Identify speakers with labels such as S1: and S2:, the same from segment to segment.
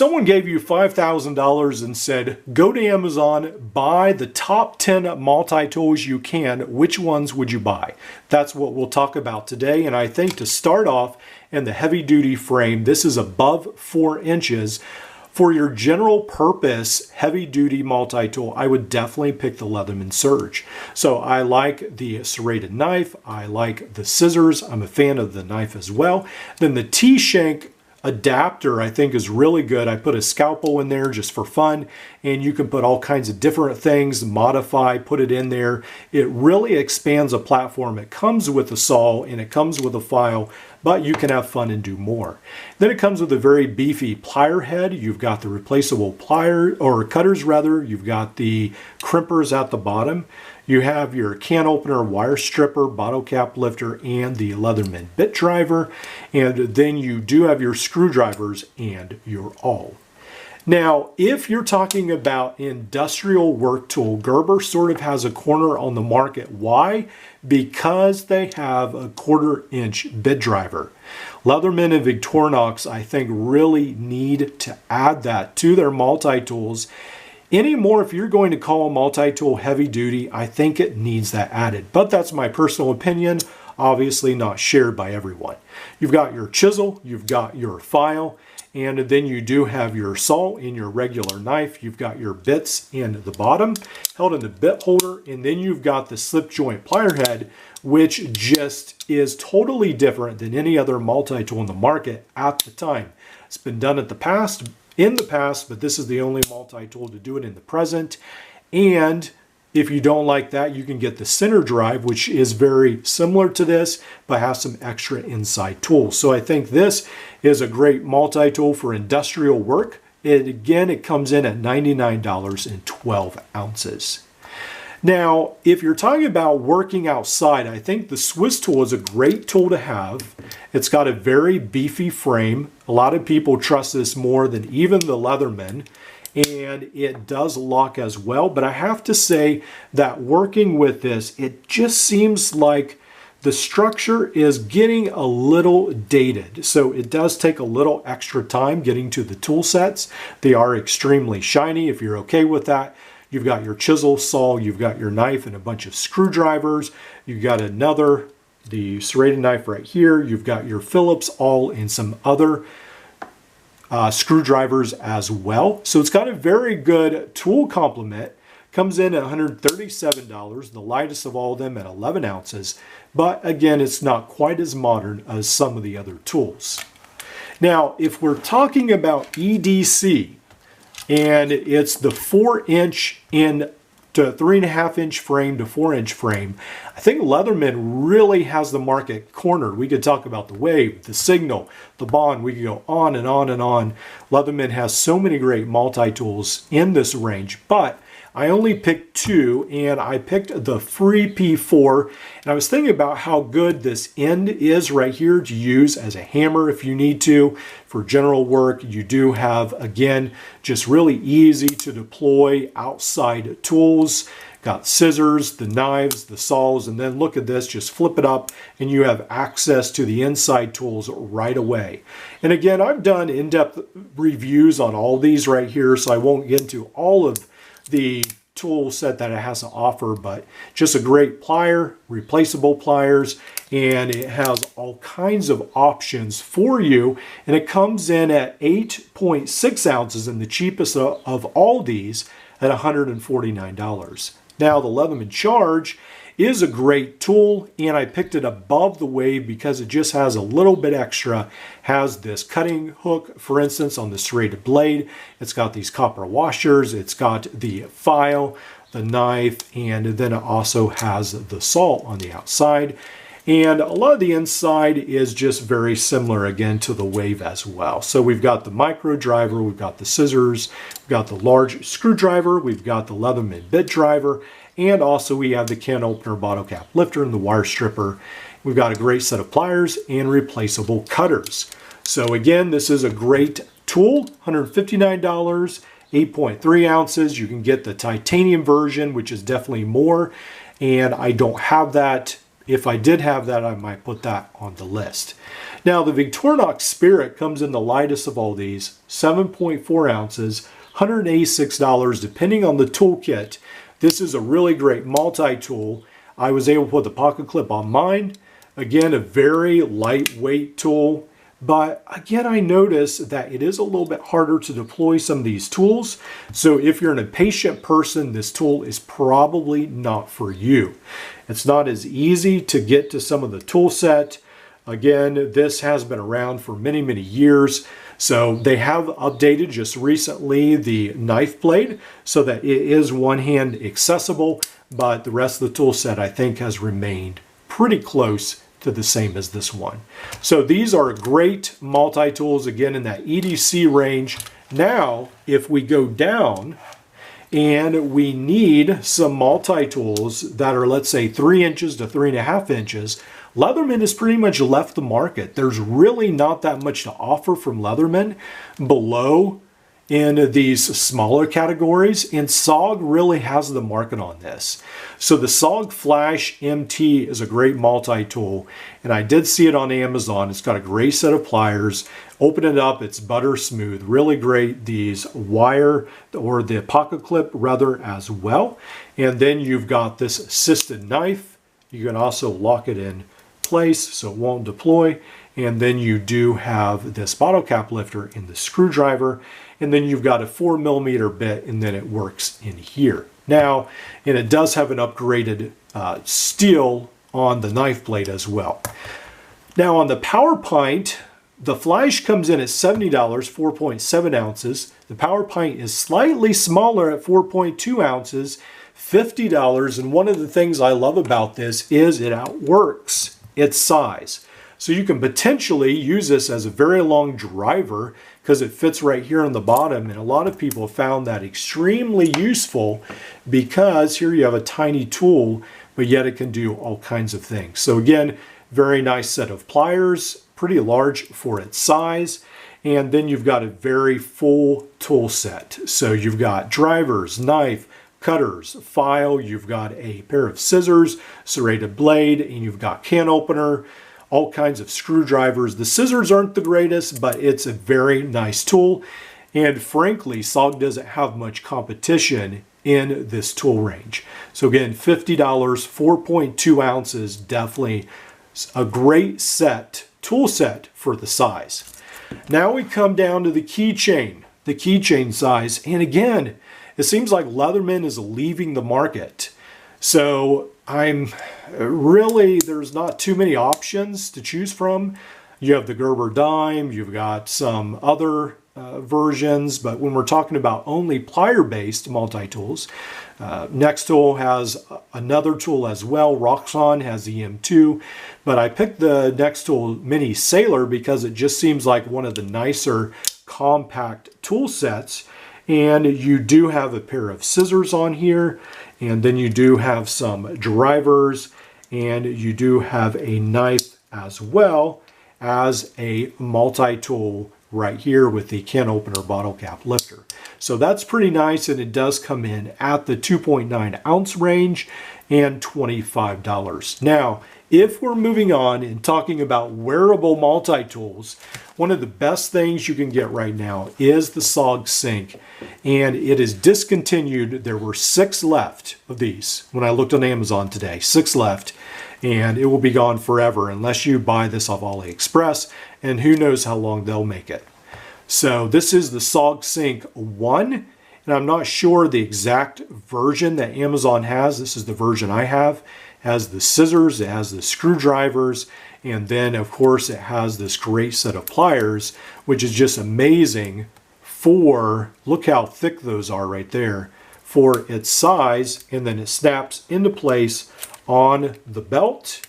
S1: someone gave you $5,000 and said, go to Amazon, buy the top 10 multi-tools you can, which ones would you buy? That's what we'll talk about today. And I think to start off in the heavy duty frame, this is above 4 inches. For your general purpose heavy duty multi-tool, I would definitely pick the Leatherman Surge. So I like the serrated knife. I like the scissors. I'm a fan of the knife as well. Then the T-shank adapter I think is really good. I put a scalpel in there just for fun, and you can put all kinds of different things, modify, put it in there. It really expands a platform. It comes with a saw and it comes with a file, but you can have fun and do more. Then it comes with a very beefy plier head. You've got the replaceable plier or cutters rather. You've got the crimpers at the bottom. You have your can opener, wire stripper, bottle cap lifter, and the Leatherman bit driver. And then you do have your screwdrivers and your awl. Now, if you're talking about industrial work tool, Gerber sort of has a corner on the market. Why? Because they have a 1/4 inch bit driver. Leatherman and Victorinox, I think, really need to add that to their multi-tools. Anymore, if you're going to call a multi-tool heavy duty, I think it needs that added. But that's my personal opinion, obviously not shared by everyone. You've got your chisel, you've got your file, and then you do have your saw and your regular knife. You've got your bits in the bottom, held in the bit holder, and then you've got the slip joint plier head, which just is totally different than any other multi-tool in the market at the time. It's been done in the past, but this is the only multi-tool to do it in the present. And if you don't like that, you can get the center drive, which is very similar to this, but has some extra inside tools. So I think this is a great multi-tool for industrial work. It comes in at $99.12. Now, if you're talking about working outside, I think the Swiss tool is a great tool to have. It's got a very beefy frame. A lot of people trust this more than even the Leatherman, and it does lock as well. But I have to say that working with this, it just seems like the structure is getting a little dated. So it does take a little extra time getting to the tool sets. They are extremely shiny if you're okay with that. You've got your chisel, saw, you've got your knife and a bunch of screwdrivers. You've got the serrated knife right here. You've got your Phillips awl and some other screwdrivers as well. So it's got a very good tool complement. Comes in at $137, the lightest of all of them at 11 ounces. But again, it's not quite as modern as some of the other tools. Now, if we're talking about EDC, and it's the 4-inch in to 3.5 inch frame to 4-inch frame, I think Leatherman really has the market cornered. We could talk about the Wave, the Signal, the Bond. We could go on and on and on. Leatherman has so many great multi-tools in this range, but I only picked 2, and I picked the Free P4, and I was thinking about how good this end is right here to use as a hammer if you need to. For general work, you do have, again, just really easy to deploy outside tools. Got scissors, the knives, the saws, and then look at this, just flip it up and you have access to the inside tools right away. And again, I've done in-depth reviews on all these right here, so I won't get into all of the tool set that it has to offer, but just a great plier, replaceable pliers, and it has all kinds of options for you. And it comes in at 8.6 ounces, and the cheapest of all these at $149. Now, the Leatherman Charge is a great tool, and I picked it above the Wave because it just has a little bit extra. Has this cutting hook, for instance, on the serrated blade. It's got these copper washers. It's got the file, the knife, and then it also has the saw on the outside. And a lot of the inside is just very similar, again, to the Wave as well. So we've got the micro driver, we've got the scissors, we've got the large screwdriver, we've got the Leatherman bit driver, and also we have the can opener, bottle cap lifter, and the wire stripper. We've got a great set of pliers and replaceable cutters. So again, this is a great tool, $159, 8.3 ounces. You can get the titanium version, which is definitely more, and I don't have that. If I did have that, I might put that on the list. Now the Victorinox Spirit comes in the lightest of all these, 7.4 ounces, $186 depending on the toolkit. This is a really great multi-tool. I was able to put the pocket clip on mine. Again, a very lightweight tool. But again, I noticed that it is a little bit harder to deploy some of these tools. So if you're an impatient person, this tool is probably not for you. It's not as easy to get to some of the tool set. Again, this has been around for many, many years. So they have updated just recently the knife blade so that it is one-hand accessible, but the rest of the tool set I think has remained pretty close to the same as this one. So these are great multi-tools, again, in that EDC range. Now, if we go down and we need some multi-tools that are, let's say, 3 inches to 3.5 inches, Leatherman has pretty much left the market. There's really not that much to offer from Leatherman below in these smaller categories, and SOG really has the market on this. So the SOG Flash MT is a great multi-tool, and I did see it on Amazon. It's got a great set of pliers. Open it up, it's butter smooth, really great. These wire, or the pocket clip rather, as well. And then you've got this assisted knife. You can also lock it in place so it won't deploy. And then you do have this bottle cap lifter in the screwdriver. And then you've got a 4mm bit, and then it works in here. Now, and it does have an upgraded steel on the knife blade as well. Now on the Power Pint, the Flash comes in at $70, 4.7 ounces. The Power Pint is slightly smaller at 4.2 ounces, $50. And one of the things I love about this is it outworks its size. So you can potentially use this as a very long driver because it fits right here on the bottom. And a lot of people have found that extremely useful because here you have a tiny tool, but yet it can do all kinds of things. So again, very nice set of pliers, pretty large for its size. And then you've got a very full tool set. So you've got drivers, knife, cutters, file, you've got a pair of scissors, serrated blade, and you've got can opener, all kinds of screwdrivers. The scissors aren't the greatest, but it's a very nice tool. And frankly, SOG doesn't have much competition in this tool range. So again, $50, 4.2 ounces, definitely a great tool set for the size. Now we come down to the Keychain size. And again, it seems like Leatherman is leaving the market. So there's not too many options to choose from. You have the Gerber Dime, you've got some other versions, but when we're talking about only plier-based multi-tools, Nextool has another tool as well. Roxxon has the M2, but I picked the Nextool Mini Sailor because it just seems like one of the nicer compact tool sets. And you do have a pair of scissors on here, and then you do have some drivers, and you do have a knife as well as a multi-tool right here with the can opener bottle cap lifter. So that's pretty nice, and it does come in at the 2.9 ounce range and $25. Now, if we're moving on and talking about wearable multi-tools, one of the best things you can get right now is the SOG Sync, and it is discontinued. There were 6 left of these when I looked on Amazon today, 6 left, and it will be gone forever unless you buy this off AliExpress, and who knows how long they'll make it. So this is the SOG Sync 1, and I'm not sure the exact version that Amazon has. This is the version I have. It has the scissors, it has the screwdrivers, and then of course it has this great set of pliers, which is just amazing for, look how thick those are right there, for its size. And then it snaps into place on the belt,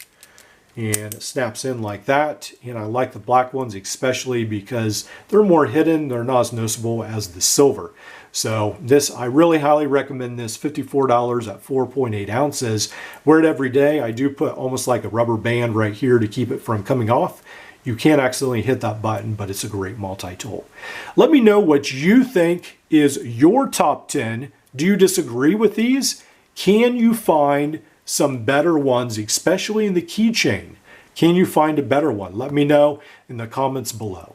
S1: and it snaps in like that. And I like the black ones especially because they're more hidden, they're not as noticeable as the silver. So this, I really highly recommend this, $54 at 4.8 ounces. Wear it every day. I do put almost like a rubber band right here to keep it from coming off. You can't accidentally hit that button, but it's a great multi-tool. Let me know what you think is your top 10. Do you disagree with these? Can you find some better ones, especially in the Keychain Can you find a better one? Let me know in the comments below.